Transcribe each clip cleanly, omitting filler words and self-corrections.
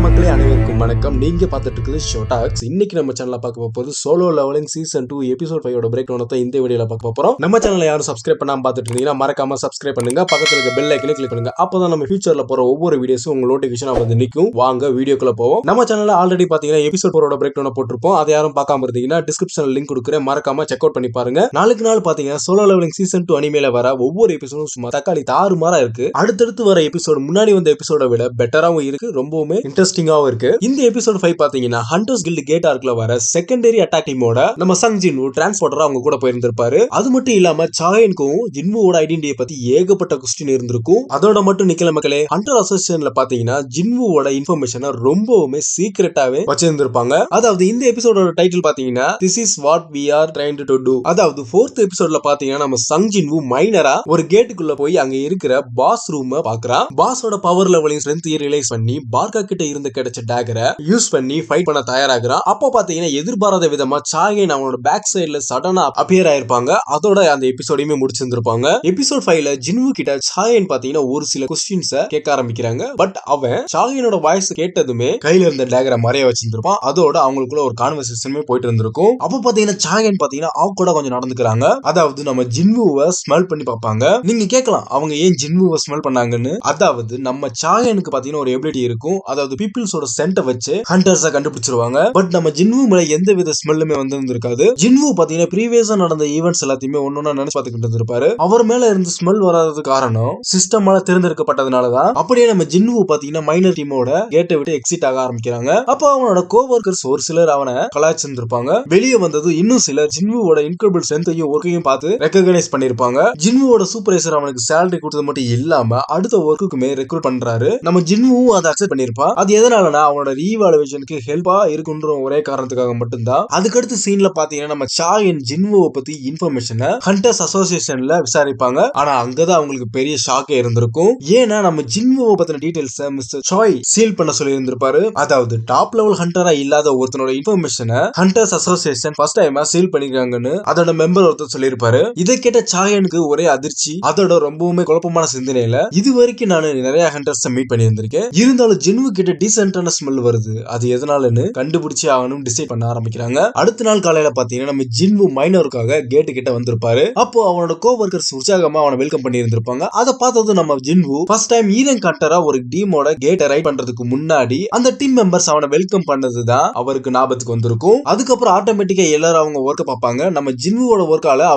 மக்களே அனைவருக்கும் வணக்கம். நீங்க பார்த்துட்டு இருக்குது ஷோடாக்ஸ். இன்னைக்கு நம்ம சேனல்ல பார்க்க போறது சோலோ லெவலிங் சீசன் 2 எபிசோட் 5 ஓட பிரேக் டவுன் தான் இந்த வீடியோல பார்க்க போறோம். நம்ம சேனலை யாரும் சப்ஸ்கிரைப் பண்ணாம பார்த்துட்டு இருந்தீங்கன்னா மறக்காம சப்ஸ்கிரைப் பண்ணுங்க. பக்கத்துல இருக்க பெல் ஐக்கனை கிளிக் பண்ணுங்க. அப்பதான் நம்ம ஃபியூச்சர்ல போற ஒவ்வொரு வீடியோஸும் உங்க நோட்டிஃபிகேஷனா வந்து நிக்கும். வாங்க வீடியோக்குள்ள போவோம். நம்ம சேனல்ல ஆல்ரெடி பாத்தீங்கன்னா எபிசோட் 4 ஓட பிரேக் டவுன் போட்டுருப்போம். அதை யாரும் பார்க்காம இருந்தீங்கன்னா டிஸ்கிரிப்ஷன்ல லிங்க் கொடுக்குறேன், மறக்காம செக் அவுட் பண்ணி பாருங்க. நாளுக்கு நாள் பாத்தீங்கன்னா சோலோ லெவலிங் சீசன் 2 அனிமேல வர ஒவ்வொரு எபிசோடும் சும்மா தக்காளி தாறுமாறா இருக்கு. அடுத்தடுத்து வர எபிசோடு முன்னாடி வந்த எபிசோட விட பெட்டராவும் இருக்கு, ரொம்பவுமே இன்ட்ரெஸ்டிங்காவும் இருக்கு. இந்த எபிசோட் 5 பாத்தீங்கன்னா ஹண்டர்ஸ் கில்ட் கேட் ஆர்க்ல வர செகண்டரி அட்டாக் டீமோட நம்ம சங் ஜின்வூ டிரான்ஸ்போர்ட்டரா அவங்க கூட போயிருந்திருப்பாரு. அது மட்டும் இல்லாம சாயனுக்கும் ஜின்வூவோட ஐடென்டிட்டியை பத்தி ஏகப்பட்ட கொஸ்டின் இருந்திருக்கும். அதோட மட்டும் நிக்கல மக்களே, ஹண்டர் அசோசியேஷன்ல பாத்தீங்கன்னா ஜின்வூவோட இன்ஃபர்மேஷனை ரொம்பவுமே சீக்ரெட்டாவே வச்சிருந்திருப்பாங்க. அதாவது இந்த எபிசோடோட டைட்டில் பாத்தீங்கன்னா this is what we are trying to do. அதாவது 4th எபிசோட்ல பாத்தீங்கன்னா நம்ம சங் ஜின்வூ மைனரா ஒரு கேட்டுக்குள்ள போய் அங்க இருக்கிற பாஸ் ரூம் பாக்குறான். பாஸோட பவர் லெவலையும் ஸ்ட்ரென்த்தையும் ரியலைஸ் பண்ணி பார்க்கா கிட்ட இருந்து கிடைச்ச டேகரை யூஸ் பண்ணி ஃபைட் பண்ண தயாராகிறான். அப்போ பாத்தீங்கன்னா எதிர்பாராத விதமா சாயன் அவனோட பேக் சைடுல சடனா அப்பியர் ஆயிருப்பாங்க. அதோட அந்த எபிசோடையுமே முடிச்சிருந்திருப்பாங்க. எபிசோட் 5ல ஜின்வூ கிட்ட சாயன் பாத்தீங்கன்னா ஒரு சில கொஸ்டின்ஸ கேட்க ஆரம்பிக்கிறாங்க. பட் அவன் சாயனோட வாய்ஸ் கேட்டதுமே கையில இருந்த டேகரை மறைய வச்சிருந்திருப்பான். அதோட அவங்களுக்குள்ள ஒரு கான்வர்சேஷனுமே போயிட்டு இருந்திருக்கும். அப்போ பாத்தீங்கன்னா சாயன் பாத்தீங்கன்னா கூட கொஞ்சம் நடந்துக்கிறாங்க. அதாவது நம்ம ஜின்வூவை ஸ்மெல் பண்ணி பார்ப்பாங்க. நீங்க கேட்கலாம் அவங்க ஏன் ஜின்வூவை ஸ்மெல் பண்ணாங்கன்னு. அதாவது நம்ம சாயனுக்கு பாத்தீங்கன்னா ஒரு எபிலிட்டி இருக்கும். அதாவது பீப்பிள்ஸோட சென்ட்டை வச்சு ஹண்டர்ஸை கண்டுபிடிச்சிருவாங்க. பட் நம்ம ஜின்வூ மேல எந்த வித ஸ்மெல்லுமே வந்திருக்காது. ஜின்வூ பாத்தீங்கன்னா ப்ரீவியஸா நடந்த ஈவென்ட்ஸ் எல்லாத்தையுமே ஒன்னொன்னா நினைச்சு பார்த்துக்கிட்டு இருந்திருப்பாரு. அவர் மேல இருந்து ஸ்மெல் வராதது காரணம் சிஸ்டமால தேர்ந்தெடுக்கப்பட்டதுனாலதான். அப்படியே நம்ம ஜின்வூ பாத்தீங்கன்னா மைனர் டீமோட கேட்டை விட்டு எக்ஸிட் ஆக ஆரம்பிக்கிறாங்க. அப்ப அவனோட கோவர்க்கர்ஸ் ஒரு சிலர் அவனை கலாய்ச்சிருந்திருப்பாங்க. வெளியே வந்தது இன்னும் சிலர் ஜின்வூவோட இன்கிரெடிபிள் ஸ்ட்ரென்த்தையும் ஒர்க்கையும் பார்த்து ரெகக்னைஸ் பண்ணிருப்பாங்க. ஜின்வூவோட சூப்பர்வைசர் அவனுக்கு சேலரி கொடுத்தது மட்டும் இல்லாம அடுத்த ஒர்க்குமே ரெக்ரூட் பண்றாரு. நம்ம ஜின்வூ அதை அக்செப்ட் பண்ணிருப்பான். அது எதனாலனா அவனோட ரீவாலுவேஷனுக்கு ஹெல்ப்பா இருக்குன்ற ஒரே காரணத்துக்காக மட்டும்தான். அதுக்கடுத்து சீன்ல பாத்தீங்கன்னா நம்ம சாயன் ஜின்வூவை பத்தி இன்ஃபர்மேஷனை ஹண்டர்ஸ் அசோசியேஷன்ல விசாரிப்பாங்க. ஆனா அங்கதான் அவங்களுக்கு பெரிய ஷாக்கே இருந்திருக்கும். ஏன்னா நம்ம ஜின்வூவை பத்தின டீடைல்ஸ் மிஸ்டர் சாய் சீல் பண்ண சொல்லி இருந்திருப்பாரு. அதாவது டாப் லெவல் ஹண்டரா இல்லாத ஒருத்தனோட இன்ஃபர்மேஷனை ஹண்டர்ஸ் அசோசியேஷன் ஃபர்ஸ்ட் டைமா சீல் பண்ணிருக்காங்கன்னு அதோட மெம்பர் ஒருத்தர் சொல்லியிருப்பாரு. இதை கேட்ட சாயனுக்கு ஒரே அதிர்ச்சி. அதோட ரொம்பவுமே குழப்பமான சிந்தனையில இது வரைக்கும் நான் நிறைய ஹண்டர்ஸ் மீட் பண்ணி இருந்திருக்கேன். இருந்தாலும் ஜின்வூ கிட்ட டீசென்டான ஸ்மெல் வருது. அது எதனாலன்னு கண்டுபிடிச்சு ஆகணும் டிசைட் பண்ண ஆரம்பிக்கிறாங்க. அடுத்த நாள் காலையில பாத்தீங்கன்னா நம்ம ஜின்வூ மைனருக்காக கேட்டு கிட்ட வந்திருப்பாரு. அப்போ அவனோட கோவர்க்கர்ஸ் உற்சாகமா அவனை வெல்கம் பண்ணி இருந்திருப்பாங்க. அதை பார்த்தது நம்ம ஜின்வூ ஃபர்ஸ்ட் டைம் ஈரன் கண்டரா ஒரு டீமோட கேட்டை ரைட் பண்றதுக்கு முன்னாடி அந்த டீம் மெம்பர்ஸ் அவனை வெல்கம் பண்ணதுதான் அவருக்கு ஞாபகத்துக்கு வந்திருக்கும். அதுக்கப்புறம் ஆட்டோமேட்டிக்கா எல்லாரும் அவங்க ஒர்க்க பார்ப்பாங்க. நம்ம ஜின்வூவோட ஒர்க்கால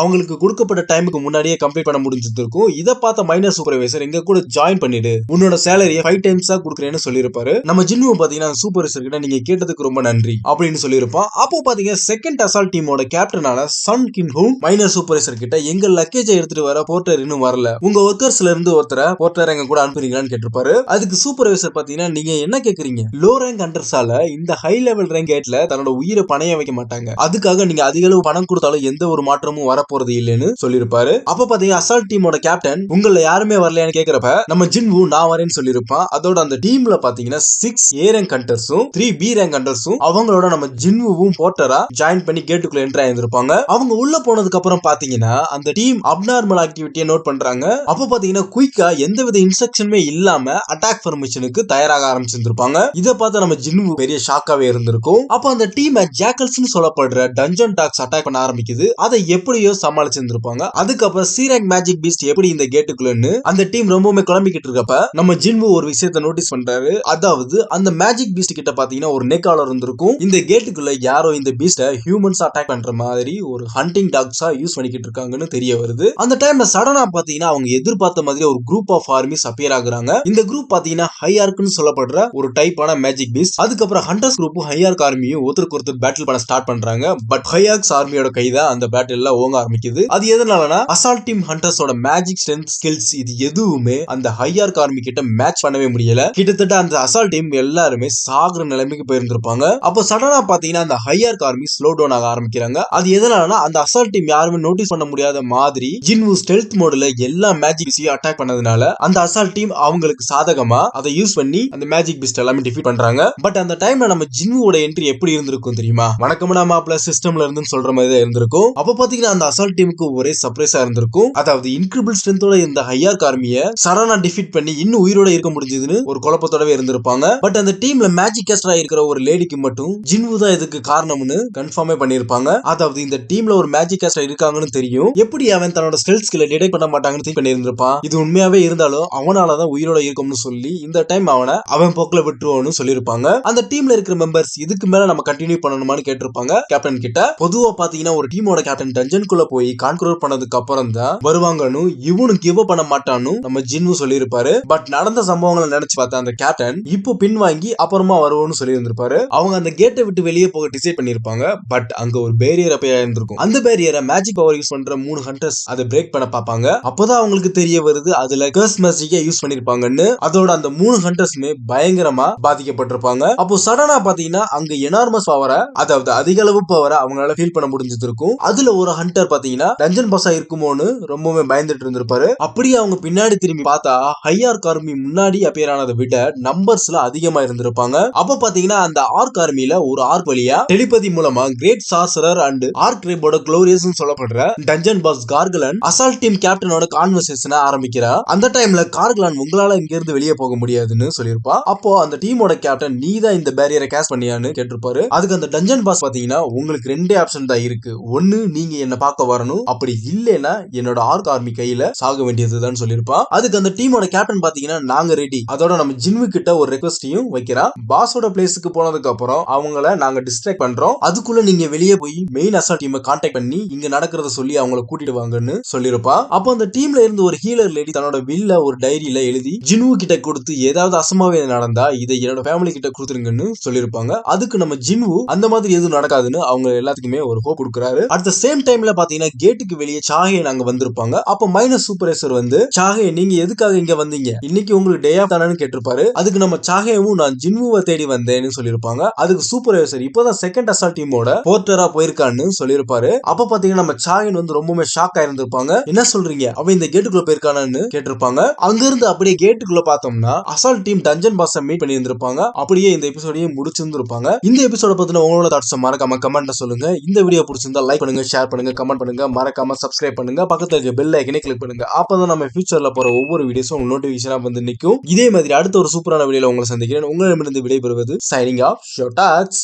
அவங்களுக்கு கொடுக்கப்பட்ட டைமுக்கு முன்னாடியே கம்ப்ளீட் பண்ண முடிஞ்சிருக்கும். இதை பார்த்த மைனர் சூப்பர்வைசர் எங்க கூட ஜாயின் பண்ணிடு, உன்னோட சேலரியை 5 டைம்ஸா கொடுக்குறேன்னு சொல்லியிருப்பாரு. நம்ம ஜின்வூ பாத்தீங்கன்னா சூப்பர்வைசர் கிட்ட நீங்க கேட்டதுக்கு ரொம்ப நன்றி அப்படின்னு சொல்லியிருப்பான். அப்போ பாத்தீங்கன்னா செகண்ட் அசால்ட் டீமோட கேப்டனான சன் கின்ஹூன் மைனர் சூப்பர்வைசர் கிட்ட எங்க லக்கேஜை எடுத்துட்டு வர போர்ட்டர் இன்னும் வரல, உங்க ஒர்க்கர்ஸ்ல இருந்து ஒருத்தர போர்ட்டர் எங்க கூட அனுப்புறீங்களான்னு கேட்டிருப்பாரு. அதுக்கு சூப்பர்வைசர் பாத்தீங்கன்னா நீங்க என்ன கேக்குறீங்க, லோ ரேங்க் ஹண்டர்ஸால இந்த ஹை லெவல் ரேங்க் கேட்ல தன்னோட உயிரை பணைய வைக்க மாட்டாங்க, அதுக்காக நீங்க அதிக அளவு பணம் கொடுத்தாலும் எந்த ஒரு மாற்றமும் வரப்போறது இல்லைன்னு சொல்லியிருப்பாரு. அப்ப பாத்தீங்கன்னா அசால்ட் டீமோட கேப்டன் உங்களை யாருமே வரலையான்னு கேக்குறப்ப நம்ம ஜின்வூ நான் வரேன்னு சொல்லியிருப்பான். அதோட அந்த டீம்ல பாத்தீங்கன்னா 6 A ரேங்க் ஹண்டர்ஸும் 3 B ரேங்க் ஹண்டர்ஸும் அவங்களோட நம்ம ஜின்வூவும் போர்ட்டரா ஜாயின் பண்ணி கேட்டுக்குள்ள என்ட்ரி ஆயிருந்திருப்பாங்க. அவங்க உள்ள போனதுக்கு அப்புறம் பாத்தீங்கன்னா அந்த டீம் அப்நார்மல் ஆக்டிவிட்டியை நோட் பண்றாங்க. அப்ப பாத்தீங்கன்னா குயிக்கா எந்தவித இன்ஸ்ட்ரக்ஷனுமே இல்லாம அட்டாக் ஃபார்மேஷனுக்கு தயாராக ஆரம்பிச்சிருந்திருப்பாங்க. இதை பார்த்து நம்ம ஜின்வூ பெரிய ஷாக்காவே இருந்திருக்கும். அப்ப அந்த டீம் ஜாக்கல்ஸ்னு சொல்லப்படுற டஞ்சன் டாக்ஸ் அட்டாக் பண்ண ஆரம்பிக்குது. அதை எப்படியோ சமாளிச்சிருந்திருப்பாங்க. அதுக்கப்புறம் சி ரேங்க் மேஜிக் பீஸ்ட் எப்படி இந்த கேட்டுக்குள்ளன்னு அந்த டீம் ரொம்பவுமே குழம்பிக்கிட்டு இருக்கப்ப நம்ம ஜின்வூ ஒரு விஷயத்தை நோட்டீஸ் பண்றாரு. அதாவது அந்த மேஜிக் பீஸ்ட் கிட்ட பாத்தீங்கன்னா ஒரு நெக்காலர் இருந்திருக்கும். இந்த கேட்டுக்குள்ள யாரோ இந்த பீஸ்ட ஹியூமன்ஸ் அட்டாக் பண்ற மாதிரி ஒரு ஹண்டிங் டாக்ஸா யூஸ் பண்ணிக்கிட்டு இருக்காங்கன்னு தெரிய வருது. அந்த டைம்ல சடனா பாத்தீங்கன்னா அவங்க எதிர்பார்த்த மாதிரி ஒரு குரூப் ஆஃப் ஆர்மிஸ் அப்பியர் ஆகுறாங்க. இந்த குரூப் பாத்தீங்கன்னா ஹையார்க்னு சொல்லப்படுற ஒரு டைப்பான மேஜிக் பீஸ்ட். அதுக்கப்புறம் ஹண்டர்ஸ் குரூப்பும் ஹையார்க் ஆர்மியும் ஒருத்தருக்கு ஒருத்தர் பேட்டில் பண்ண ஸ்டார்ட் பண்றாங்க. பட் ஹையார்க்ஸ் ஆர்மியோட கைதான் அந்த பேட்டில்ல ஓங்க ஆரம்பிக்குது. அது எதனாலனா அசால்ட் டீம் ஹண்டர்ஸோட மேஜிக் ஸ்ட்ரென்த் ஸ்கில்ஸ் இது எதுவுமே அந்த ஹையார்க் ஆர்மி கிட்ட மேட்ச் பண்ணவே முடியல. கிட்டத்தட்ட அந்த அசால்ட் டீம் எல்லாருமே சாகுற நிலைமைக்கு போயிருந்திருப்பாங்க. அப்போ சடனா பாத்தீங்கன்னா அந்த ஹையார்க் ஆர்மி ஸ்லோ டவுன் ஆக ஆரம்பிக்கிறாங்க. அது எதனாலனா அந்த அசால்ட் டீம் யாருமே நோட்டீஸ் பண்ண முடியாத மாதிரி ஜின்வூ ஸ்டெல்த் மோட்ல எல்லா மேஜிக் பீஸ்டையும் அட்டாக் பண்ணதுனால அந்த அசால்ட் டீம் அவங்களுக்கு சாதகமா அதை யூஸ் பண்ணி அந்த மேஜிக் பீஸ்ட் எல்லாமே டிஃபீட் பண்றாங்க. பட் அந்த டைம்ல நம்ம ஜின்வூவோட என்ட்ரி எப்படி இருந்திருக்கும் தெரியுமா? வணக்கம்னா மாப்ள சிஸ்டம்ல இருந்து சொல்ற மாதிரி தான் இருந்திருக்கும். அப்ப பாத்தீங்கன்னா அந்த அசால்ட் டீமுக்கு ஒரே சர்ப்ரைஸா இருந்திருக்கும். அதாவது இன்கிரெடிபிள் ஸ்ட்ரென்த்தோட இந்த ஹையார்க் ஆர்மியை சடனா டிஃபீட் பண்ணி இன்னும் உயிரோட இருக்க முடிஞ்சதுன்னு ஒரு குழப்பத்தோட கேஸ்டராவே இருந்திருப்பாங்க. பட் அந்த டீம்ல மேஜிக் கேஸ்டரா இருக்கிற ஒரு லேடிக்கு மட்டும் ஜின்வு தான் இதுக்கு காரணம்னு கன்ஃபார்மே பண்ணிருப்பாங்க. அதாவது இந்த டீம்ல ஒரு மேஜிக் கேஸ்டர் இருக்காங்கன்னு தெரியும், எப்படி அவன் தன்னோட ஸ்டெல்த் ஸ்கில்லை டிடெக்ட் பண்ண மாட்டாங்கன்னு திங்க் பண்ணியிருந்திருப்பான். இது உண்மையாவே இருந்தாலும் அவனாலதான் உயிரோட இருக்கும்னு சொல்லி இந்த டைம் அவன் போக்குல விட்டுருவோம்னு சொல்லியிருப்பாங்க. அந்த டீம்ல இருக்கிற மெம்பர்ஸ் இதுக்கு மேல நம்ம கண்டினியூ பண்ணணுமான்னு கேட்டிருப்பாங்க கேப்டன் கிட்ட. பொதுவா பாத்தீங்கன்னா ஒரு டீமோட கேப்டன் டஞ்சனுக்குள்ள போய் கான்க்ரோர் பண்ணதுக்கு அப்புறம் தான் வருவாங்கன்னு இவனும் கிவ் அப் பண்ண மாட்டான்னு நம்ம ஜின்வு சொல்லியிருப்பாரு. பட் நடந்த சம்பவங்களை நினைச்சு பார்த்த அந்த கேப்டன் இப்போ பின் வாங்கி அப்புறமா வருவோம்னு சொல்லி இருந்திருப்பாரு. அவங்க அந்த கேட்டை விட்டு வெளியே போக டிசைட் பண்ணிருப்பாங்க. பட் அங்க ஒரு பேரியர் அப்ப இருந்திருக்கும். அந்த பேரியரை மேஜிக் பவர் யூஸ் பண்ற 3 ஹண்டர்ஸ் அதை பிரேக் பண்ண பாப்பாங்க. அப்பதான் அவங்களுக்கு தெரிய வருது அதுல கர்ஸ் மேஜிக்கை யூஸ் பண்ணிருப்பாங்கன்னு. அதோட அந்த 3 ஹண்டர்ஸ்மே பயங்கரமா பாதிக்கப்பட்டிருப்பாங்க. அப்போ சடனா பாத்தீங்கன்னா அங்க எனார்மஸ் பவரை, அதாவது அதிக அளவு பவரை அவங்களால ஃபீல் பண்ண முடிஞ்சது இருக்கும். அதுல ஒரு ஹண்டர் பாத்தீங்கன்னா டஞ்சன் பாஸா இருக்குமோன்னு ரொம்பவே பயந்துட்டு இருந்திருப்பாரு. அப்படியே அவங்க பின்னாடி திரும்பி பார்த்தா ஹையார்க் ஆர்மி முன்னாடி அப்பியர் ஆனதை விட நம்பர்ஸ்ல அதிகமா இருந்திருப்பாங்க. அப்ப பாத்தீங்கன்னா அந்த ஆர்க் ஆர்மில ஒரு ஆர்க் வழியா டெலிபதி மூலமா கிரேட் சார்சரர் அண்ட் ஆர்க் ட்ரைபோட குளோரியஸ் சொல்லப்படுற டஞ்சன் பாஸ் கார்கலன் அசால்ட் டீம் கேப்டனோட கான்வர்சேஷனை ஆரம்பிக்கிறா. அந்த டைம்ல கார்கலன் உங்களால இங்க இருந்து வெளியே போக முடியாதுன்னு சொல்லிருப்பா. அப்போ அந்த டீமோட கேப்டன் நீ தான் இந்த பேரியரை கேஸ் பண்ணியான்னு கேட்டிருப்பாரு. அதுக்கு அந்த டஞ்சன் பாஸ் பாத்தீங்கன்னா உங்களுக்கு 2 ஆப்ஷன் தான் இருக்கு, ஒன்னு நீங்க என்ன பார்க்க வரணும், அப்படி இல்லைன்னா என்னோட ஆர்க் ஆர்மி கையில சாக வேண்டியதுதான் சொல்லிருப்பா. அதுக்கு அந்த டீமோட கேப்டன் பாத்தீங்கன்னா நாங்க ரெடி. அதோட நம்ம ஜின்வு கிட்ட ஒரு ரெக்வெஸ்டையும் வைக்கிறா. பாஸோட பிளேஸுக்கு போனதுக்கு அப்புறம் அவங்கள நாங்க டிஸ்ட்ராக்ட் பண்றோம், அதுக்குள்ள நீங்க வெளியே போய் மெயின் அசால்ட் டீமை கான்டாக்ட் பண்ணி இங்க நடக்கிறத சொல்லி அவங்கள கூட்டிட்டு வாங்கன்னு சொல்லிருப்பா. அப்போ அந்த டீம்ல இருந்து ஒரு ஹீலர் லேடி தன்னோட வில்ல ஒரு டைரியில எழுதி ஜின்வு கிட்ட கொடுத்து ஏதாவது அசம்பாவிதம் நடந்தா இதை என்னோட ஃபேமிலி கிட்ட கொடுத்துருங்கன்னு சொல்லிருப்பாங்க. அதுக்கு நம்ம ஜின்வு அந்த மாதிரி எதுவும் நடக்காதுன்னு அவங்க எல்லாத்துக்குமே ஒரு ஹோப் கொடுக்குறாரு. அட் த சேம் டைம்ல பாத்தீங்கன்னா கேட்டுக்கு வெளியே சாகே நாங்க வந்திருப்பாங்க. அப்போ மைனஸ் சூப்பர்வைசர் வந்து சாகே நீங்க எதுக்காக இங்க வந்தீங்க, இன்னைக்கு உங்களுக்கு டே ஆஃப் தானு கேட்டிருப்பாரு. அதுக்கு நம்ம சாகேவும் நான் ஜின்வுவை தேடி வந்தேன்னு சொல்லிருப்பாங்க. அதுக்கு சூப்பர்வைசர் இப்பதான் செகண்ட் அசால்ட் டீமோட போர்ட்டரா போயிருக்கான்னு சொல்லிருப்பாரு. அப்ப பாத்தீங்கன்னா நம்ம சாகின் வந்து ரொம்பவே ஷாக் ஆயிருந்திருப்பாங்க. என்ன சொல்றீங்க, அவன் இந்த கேட்டுக்குள்ள போயிருக்கானு கேட்டிருப்பாங்க. அங்க இருந்து அப்படியே கேட்டுக்குள்ள பார்த்தோம்னா அசால்ட் டீம் டஞ்சன் பாஸை மீட் பண்ணி இருந்திருப்பாங்க. அப்படியே இந்த எபிசோடையும் முடிச்சிருந்திருப்பாங்க. இந்த எபிசோட பத்தின உங்களோட தாட்ஸ் மறக்காம கமெண்ட்ல சொல்லுங்க. இந்த வீடியோ பிடிச்சிருந்தா லைக் பண்ணுங்க, ஷேர் பண்ணுங்க, கமெண்ட் பண்ணுங்க, மறக்காம சப்ஸ்கிரைப் பண்ணுங்க, பக்கத்துல இருக்க பெல் ஐக்கனை கிளிக் பண்ணுங்க. அப்பதான் நம்ம ஃபியூச்சர்ல போற ஒவ்வொரு வீடியோஸும் உங்களுக்கு நோட்டிபிகேஷனா வந்து நிற்கும். இதே மாதிரி அடுத்த ஒரு சூப்பரான வீடியோல உங்களை சந்திக்கிறேன். உங்களிடமிருந்து விடைபெறுவது சைனிங் ஆஃப் ஷோடாக்ஸ்.